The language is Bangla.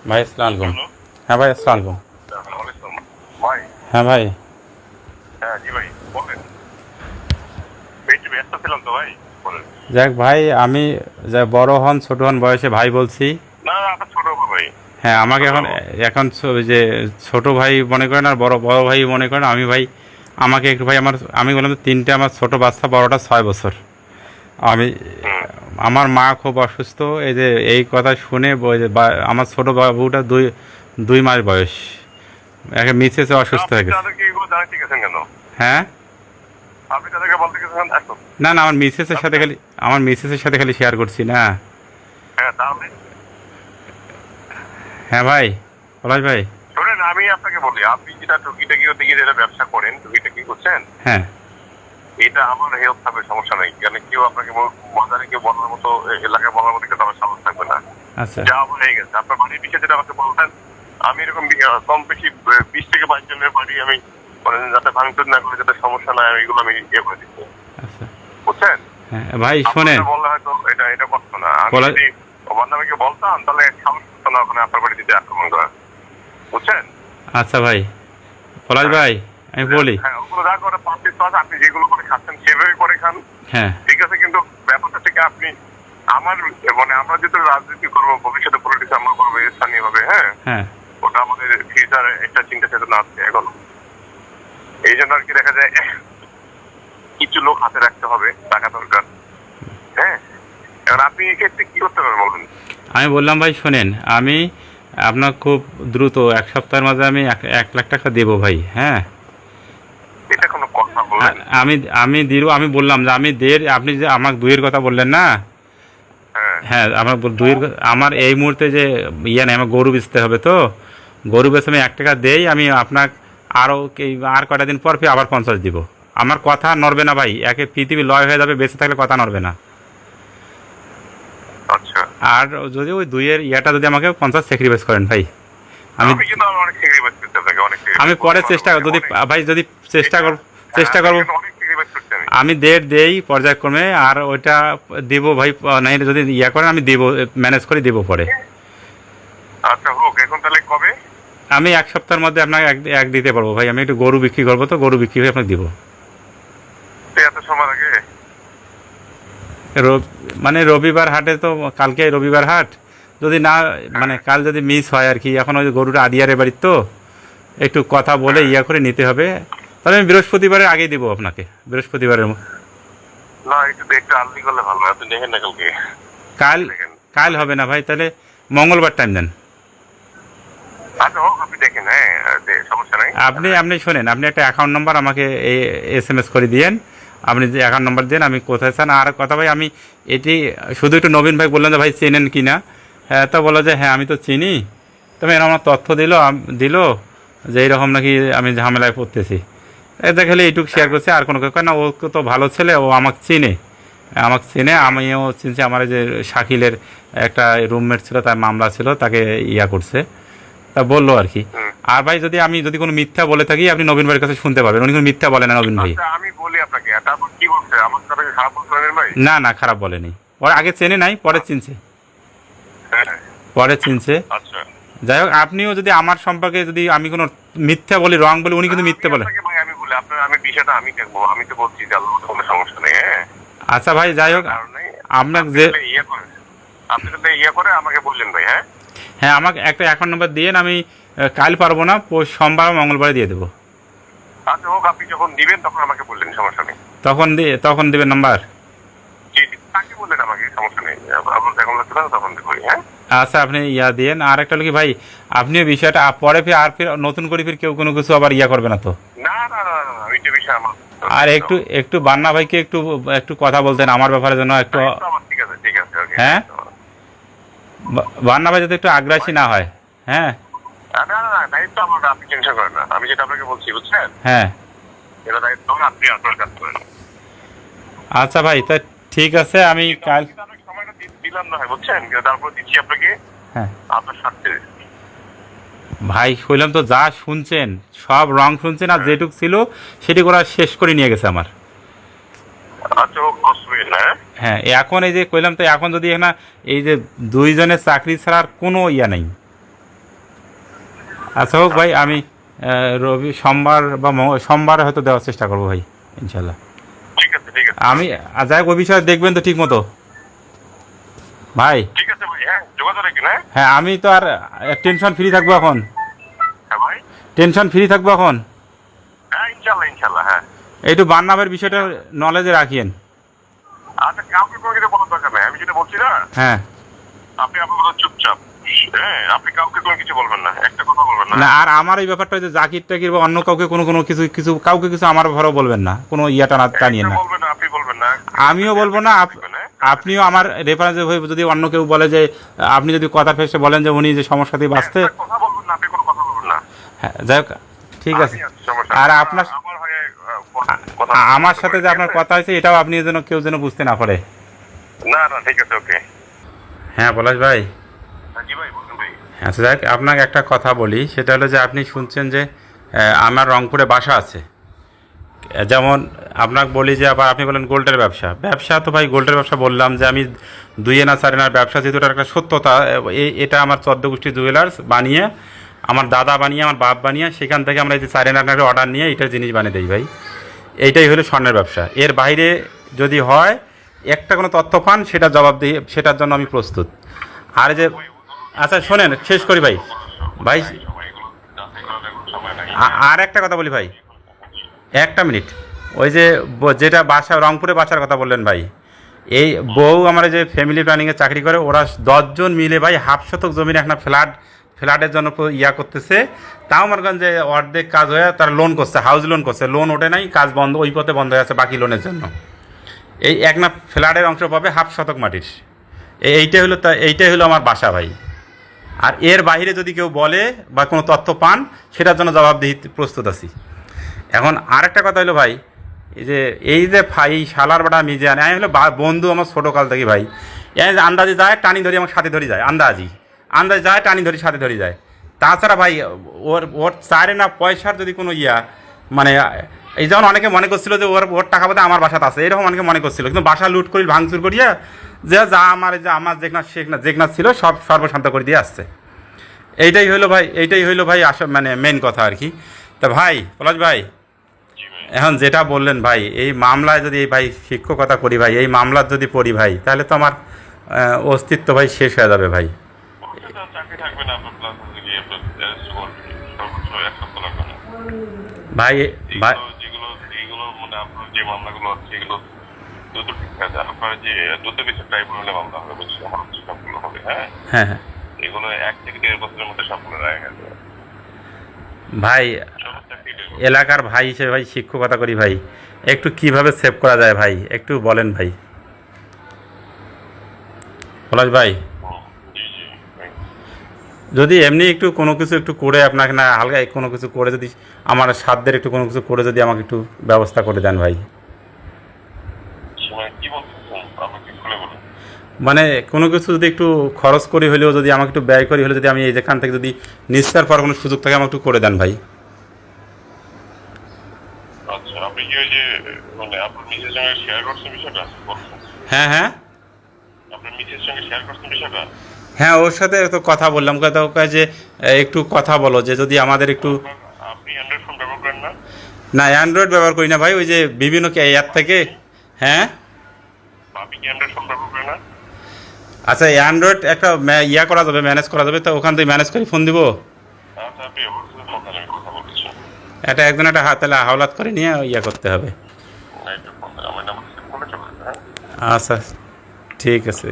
ভাই আসসালামু আলাইকুম। হ্যাঁ ভাই আসসালামু আলাইকুম। ভাই। হ্যাঁ ভাই। হ্যাঁ জি ভাই বলেন। একটু ব্যস্ত ছিলাম তো ভাই, বলেন। যাক ভাই, আমি যা বড় হন ছোট হন বয়সে ভাই বলছি। না না, আপনার ছোট ভাই। হ্যাঁ, আমাকে ছোট এখন এখন যে ছোট ভাই মনে করেন আর বড় বড় ভাই মনে করেন। আমি ভাই, আমাকে একটু ভাই, আমি বললাম তো তিনটে আমার ছোট বাচ্চা, বড়টা 6 বছর। আমি হুম। আমার মা খুব অসুস্থ। এই যে এই কথা শুনে ওই যে আমার ছোট বাবুটা 2 মাস বয়স, একে মিসেসে অসুস্থ আপনি হয়ে গেছে। তাদেরকে এগুলো জানাতে গেছেন কেন? হ্যাঁ, আপনি তাদেরকে বলতে গেছেন এখন? না না, আমার মিসেসের সাথে খালি শেয়ার করছি না। হ্যাঁ তাহলে হ্যাঁ ভাই, পলাশ ভাই। শোনেন, আমি আপনাকে বলি, আপনি যেটা টুকিটাকি দিকে যেটা ব্যবসা করেন, টুকিটাকি করছেন, হ্যাঁ এটা আমার হেলথ থাকবে, সমস্যা নেই। কারণ কেউ আপনাকে বাজারে কেউ বলার মতো, এলাকায় বলার মতো কিন্তু আমার সাহস থাকবে না। আচ্ছা যা হয়ে গেছে, আপনার বাড়ির বিষয়ে যেটা আমাকে বলতেন, আমি এরকম কম বেশি 20 থেকে 22 জনের বাড়ি আমি মানে যাতে ভাঙচুর না করে, যাতে সমস্যা না হয়, এগুলো আমি ইয়ে করে দিচ্ছি, আচ্ছা। বুঝছেন? হ্যাঁ ভাই শোনেন, আপনাকে বললে হয়তো এটা করতো না। আমি পলাশ। যদি বান্ধবীকে বলতাম তাহলে সাহস করতো না ওখানে আপনার বাড়ি দিতে আক্রমণ করা, বুঝছেন? আচ্ছা ভাই, পলাশ ভাই, আমি বলি। হ্যাঁ, ওগুলো যা করে পাঁচ আপনি যেগুলো করে খাচ্ছেন সেভাবে করে খান, হ্যাঁ ঠিক আছে। কিন্তু ব্যাপারটা থেকে আপনি আমার মানে আমরা যেহেতু রাজনীতি করবো, ভবিষ্যতে পলিটিক্স আমরা করবো স্থানীয় ভাবে, হ্যাঁ, হ্যাঁ ওটা আমাদের ফিউচারে একটা চিন্তা চেতনা আছে এখন। এই জন্য আর কি দেখা যায় কিছু লোক হাতে রাখতে হবে, টাকা দরকার। হ্যাঁ, এবার আপনি এক্ষেত্রে কি করতে পারবেন বলুন? আমি বললাম ভাই শোনেন, আমি আপনার খুব দ্রুত 1 সপ্তাহের মাঝে আমি 1 লাখ টাকা দেবো ভাই। হ্যাঁ, এটা কোনো কথা বললেন? আমি আমি দিব, আমি বললাম যে আমি আপনি যে আমাকে 2-এর কথা বললেন না। হ্যাঁ হ্যাঁ, আমার 2-এর আমার এই মুহূর্তে যে ইয়ে নেই, আমার গরু বেচতে হবে তো। গরু বেচে আমি 1 টাকা দেই, আমি আপনাকে আরও আর কয়টা দিন পর ফির আবার 50 দিব। আমার কথা নড়বে না ভাই, একে পৃথিবী লয় হয়ে যাবে, বেঁচে থাকলে কথা নড়বে না। আচ্ছা, আর যদি ওই 2-এর ইয়াটা যদি আমাকে 50 স্যাক্রিফাইস করেন ভাই, আমি আমি কিন্তু অনেক স্যাক্রিফাইস করতে আপনাকে, অনেক আমি পরে চেষ্টা যদি ভাই, যদি চেষ্টা করব, অনেক স্যাক্রিফাইস করতে আমি। আমি দেই পর্যায়ক্রমে। আর ওইটা দেবো ভাই, নাই যদি ইয়া করেন আমি দেবো, ম্যানেজ করে দেবো পরে। আচ্ছা হোক, এখন তাহলে কবে? আমি 1 সপ্তাহের মধ্যে আপনাকে এক দিতে পারবো ভাই। আমি একটু গরু বিক্রি করবো, তো গরু বিক্রি করে আপনাকে দিব। এত সময় লাগে? মানে রবিবার হাটে তো, কালকে রবিবার হাট, যদি না মানে কাল যদি মিস হয় আর কি। এখন ওই গরুটা আদিয়ারে বাড়ির তো, একটু কথা বলে ইয়া করে নিতে হবে। তাহলে আমি বৃহস্পতিবারের আগেই দেবো আপনাকে, বৃহস্পতিবারের না, একটু আর্লি করলে ভালো। আপনি দেখেন না কালকে? কাল। দেখেন। কাল হবে না ভাই, তাহলে মঙ্গলবার টাইম দেন। আচ্ছা হোক, আপনি দেখেন। হ্যাঁ, সমস্যা নাই। আপনি শোনেন, আপনি একটা অ্যাকাউন্ট নাম্বার আমাকে SMS করে দিয়েন। আপনি যে অ্যাকাউন্ট নাম্বার দেন, আমি কোথায় চান। আর কথা ভাই, আমি এটি শুধু একটু নবীন ভাই বললেন যে ভাই চেনেন কি না। হ্যাঁ, তো বললো যে হ্যাঁ আমি তো চিনি। তবে এরকম আমার তথ্য দিল যে এইরকম নাকি আমি ঝামেলায় পড়তেছি। এটা খালি এইটুকু শেয়ার করছে, আর কোনো কথা না। ও তো ভালো ছেলে, ও আমাকে চেনে, আমিও চিনছি। আমার যে শাকিলের একটা রুমমেট ছিল, তার মামলা ছিল, তাকে ইয়া করছে, তা বললো আর কি। হুম। আর ভাই যদি আমি কোনো মিথ্যা বলে থাকি, আপনি নবীন ভাইয়ের কাছে শুনতে পাবেন। উনি কোনো মিথ্যা বলে না নবীন ভাই। আচ্ছা, আমি বলি আপনাকে, তারপর কি বলছে? আমার কথাকে খারাপ বলছে নবীন ভাই? না না, খারাপ বলেনি। ওর আগে চেনে নাই, পরে চিনছে। হ্যাঁ। পরে চিনছে। আচ্ছা, যাই হোক, আপনিও যদি আমার সম্পর্কে যদি আমি কোনো মিথ্যা বলি, রং বলি, উনি কিন্তু মিথ্যা বলে। আপনাকে ভাই আমি বলি, আমি বিষয়টা আমি দেখবো। আমি তো বলছি যে আল্লাহ কোনো সমস্যা নেই। হ্যাঁ, আচ্ছা ভাই, যাই হোক, কারণ নেই। আপনাকে আপনি যে তাহলে আপনি যদি করে আমাকে বললেন ভাই। হ্যাঁ হ্যাঁ, আমাকে একটা অ্যাকাউন্ট নাম্বার দিয়েন। আমি কাল পারবো না, সোমবার বা মঙ্গলবারে দিয়ে দেবো। আচ্ছা হোক, আপনি যখন দিবেন তখন আমাকে বললেন, সমস্যা নেই। তখন দিবেন নাম্বার। জি জি, তাকে বললেন আমাকে, সমস্যা নেই। আপনার যখন লাগছে না তখন করি। হ্যাঁ আচ্ছা, আপনি ইয়া দিয়েন। আর একটা হলো কি ভাই, আপনিও বিষয়টা পরে ফির নতুন করে কেউ কোনো কিছু আবার ইয়া করবে না তো। না না না না, ওইটা বিষয় আমার। আর একটু বান্না ভাইকে একটু একটু কথা বলতেন আমার ব্যাপারে, যেন একটু। ঠিক আছে ঠিক আছে, ওকে। হ্যাঁ, বান্না ভাই যাতে একটু আগ্রাসী না হয়। হ্যাঁ না না না, দায়িত্ব আমার। আপনি টেনশন করেন না, আমি যেটা আপনাকে বলছি, বুঝছেন? হ্যাঁ, এটা দায়িত্ব আপনি আপনার কাজ করেন। আচ্ছা ভাই, তা ঠিক আছে, আমি কাল। কিন্তু আপনাকে সময়টা দিলাম না হয়, বুঝছেন? কিন্তু তারপর দিচ্ছি আপনাকে হ্যাঁ আপনার স্বার্থে। ভাই, কইলাম তো, যা শুনছেন সব রং শুনছেন, আর যেটুক ছিল সেটি ওরা শেষ করে নিয়ে গেছে আমার। আচ্ছা হোক, অসুবিধা না। হ্যাঁ, এখন এই যে কইলাম তো, এখন যদি না এই যে 2 জনের চাকরি ছাড়া আর কোনো ইয়া নেই। আচ্ছা হোক ভাই, আমি রবি সোমবার বা সোমবার হয়তো দেওয়ার চেষ্টা করবো ভাই, ইনশাল্লাহ। ঠিক আছে, ঠিক আছে। আমি যাই হোক, ওই বিষয়ে দেখবেন তো ঠিক মতো ভাই। ঠিক আছে ভাই, হ্যাঁ যোগাযোগ রাখেন। হ্যাঁ হ্যাঁ, আমি তো আর টেনশন ফ্রি থাকবো এখন, হ্যাঁ ভাই, টেনশন ফ্রি থাকবো এখন। হ্যাঁ ইনশাল্লাহ, ইনশাল্লাহ। হ্যাঁ একটু বান্নাবের বিষয়টা নলেজে রাখিয়েন। আচ্ছা, কাউকে কোনো কিছু বলার দরকার নেই, আমি যেটা বলছি না, হ্যাঁ আপনি আপনার মতো চুপচাপ। হ্যাঁ, আপনি কাউকে কোনো কিছু বলবেন না, একটা কথা বলবেন না। না, আর আমার এই ব্যাপারটা যে জাকির টাকির বা অন্য কাউকে কোনো কোনো কিছু কিছু কাউকে কিছু আমার ঘরেও বলবেন না, কোনো ইয়াটা না টানিয়ে না। একটা বলবেন না, আপনি বলবেন না, আমিও বলবো না, আপনিও আমার রেফারেন্স হয়ে যদি অন্য কেউ বলে যে আপনি যদি কথা ফেসে বলেন যে উনি যে সমস্যা দিয়ে বাঁচতে, একটা কথা বলবেন না, আপনি কোনো কথা বলবেন না। হ্যাঁ যাই হোক, ঠিক আছে। আমি আছি, সমস্যা আর নেই। আপনার আমার হয়ে কথা আমার সাথে যে আপনার কথা হয়েছে এটাও আপনি যেন কেউ যেন বুঝতে না পারে। না না, ঠিক আছে, ওকে। হ্যাঁ পলাশ ভাই। জি ভাই, বলুন ভাই। আচ্ছা যাক, আপনাকে একটা কথা বলি, সেটা হলো যে আপনি শুনছেন যে আমার রংপুরে বাসা আছে। যেমন আপনাকে বলি যে আবার আপনি বলেন গোল্ডের ব্যবসা, ব্যবসা তো ভাই গোল্ডের ব্যবসা বললাম যে আমি 2 আনা 4 আনার ব্যবসা, যেহেতু এটা একটা সত্যতা, এটা আমার 14 গোষ্ঠী জুয়েলার্স বানিয়ে, আমার দাদা বানিয়ে, আমার বাপ বানিয়ে, সেখান থেকে আমরা এই যে 4 আনার অর্ডার নিয়ে এইটার জিনিস বানিয়ে দিই ভাই। এইটাই হলো স্বর্ণের ব্যবসা। এর বাইরে যদি হয় একটা কোনো তথ্য পান, সেটা জবাব দিয়ে সেটার জন্য আমি প্রস্তুত। আর যে আচ্ছা শোনেন, শেষ করি ভাই। ভাই আর একটা কথা বলি ভাই, একটা মিনিট। ওই যে যেটা বাসা রংপুরে বাসার কথা বললেন ভাই, এই বউ আমার যে ফ্যামিলি প্ল্যানিংয়ে চাকরি করে, ওরা 10 জন মিলে ভাই 1/2 শতক জমির একটা ফ্ল্যাটের জন্য ইয়া করতেছে। তাও আমার যে অর্ধেক কাজ হয়ে তারা লোন করছে, হাউস লোন করছে, লোন ওঠে নাই, কাজ বন্ধ, ওই পথে বন্ধ হয়ে আছে বাকি লোনের জন্য। এই এক না ফ্ল্যাটের অংশ পাবে 1/2 শতক মাটির। এইটাই হলো আমার বাসা ভাই। আর এর বাইরে যদি কেউ বলে বা কোনো তথ্য পান, সেটার জন্য জবাবদিহি প্রস্তুত আছি। এখন আরেকটা কথা হলো ভাই, এই যে ভাই শালার বাটা মিজে আনে, আমি হলো বন্ধু আমার ছোটোকাল থেকে ভাই। এই যে আন্দাজে যায় টানি ধরি আমার সাথে ধরে যায়, আন্দাজে যায় টানি ধরি সাথে ধরে যায়। তাছাড়া ভাই ওর চারে না পয়সার যদি কোনো মানে এই যেমন অনেকে মনে করছিল যে ওর টাকা বোধহয় আমার বাসাতে আছে, এরকম অনেকে মনে করছিল, কিন্তু বাসা লুট করি ভাঙচুর করিয়া যা আমার যেখানে ছিল সব সর্বশান্ত করে দিয়ে আসছে। এইটাই হইলো ভাই মানে মেন কথা আর কি। তা ভাই পলাশ ভাই, এখন যেটা বললেন ভাই, এই মামলায় যদি ভাই শিক্ষকতা করি ভাই, এই মামলার যদি পড়ি ভাই, তাহলে তো আমার অস্তিত্ব ভাই শেষ হয়ে যাবে ভাই। ভাই ভাই যেগুলো মানে আপনার যে মামলাগুলো আছে, এগুলো দ্রুত ঠিক আছে। আপনার যে দ্রুত বিচার ট্রাইব্যুনালে মামলা হবে, বুঝছি আমার সবগুলো হবে। হ্যাঁ হ্যাঁ হ্যাঁ এগুলো 1 থেকে 1.5 বছরের মধ্যে সবগুলো রায় হয়ে যাবে ভাই, এলাকার ভাই হিসেবে ভাই শিক্ষকতা করি ভাই, একটু কিভাবে সেভ করা যায় ভাই একটু বলেন ভাই। পলাশ ভাই, জি জি ভাই। যদি এমনি একটু কোনো কিছু একটু করে আপনাকে না হালকা কোনো কিছু করে যদি আমার সাধ্যের একটু কোনো কিছু করে যদি আমাকে একটু ব্যবস্থা করে দেন ভাই। কি বলতেছেন আমাকে খুলে বলুন। মানে কোনো কিছু যদি একটু খরচ করি হলেও, যদি আমাকে একটু ব্যয় করি হলে, যদি আমি এই যেখান থেকে যদি নিস্তার পাওয়ার কোনো সুযোগ থাকে আমাকে একটু করে দেন ভাই। আচ্ছা, আপনি কি ওই যে মানে আপনার নিজের সঙ্গে শেয়ার করছেন বিষয়টা বলছেন? হ্যাঁ হ্যাঁ আপনার নিজের সঙ্গে শেয়ার করছেন বিষয়টা? হ্যাঁ, ওর সাথে তো কথা বললাম, কথা ওকে যে একটু কথা বলো যে যদি আমাদের একটু। আপনি অ্যান্ড্রয়েড ফোন ব্যবহার করেন না? না, অ্যান্ড্রয়েড ব্যবহার করি না ভাই, ওই যে বিভিন্ন অ্যাপ থেকে। হ্যাঁ আপনি কি অ্যান্ড্রয়েড ফোন ব্যবহার করেন না? আচ্ছা, অ্যান্ড্রয়েড একটা করা যাবে, ম্যানেজ করা যাবে, তো ওখান থেকে ম্যানেজ করে ফোন দিব। আচ্ছা, আপনি অবশ্যই ফোন দেন, আমি কথা বলছি। একজন একটা তাহলে হাওলাত করে নিয়ে করতে হবে। একটু ফোন দেন, আমার নাম্বার সেভ করে চলে আসবে। হ্যাঁ আচ্ছা ঠিক আছে।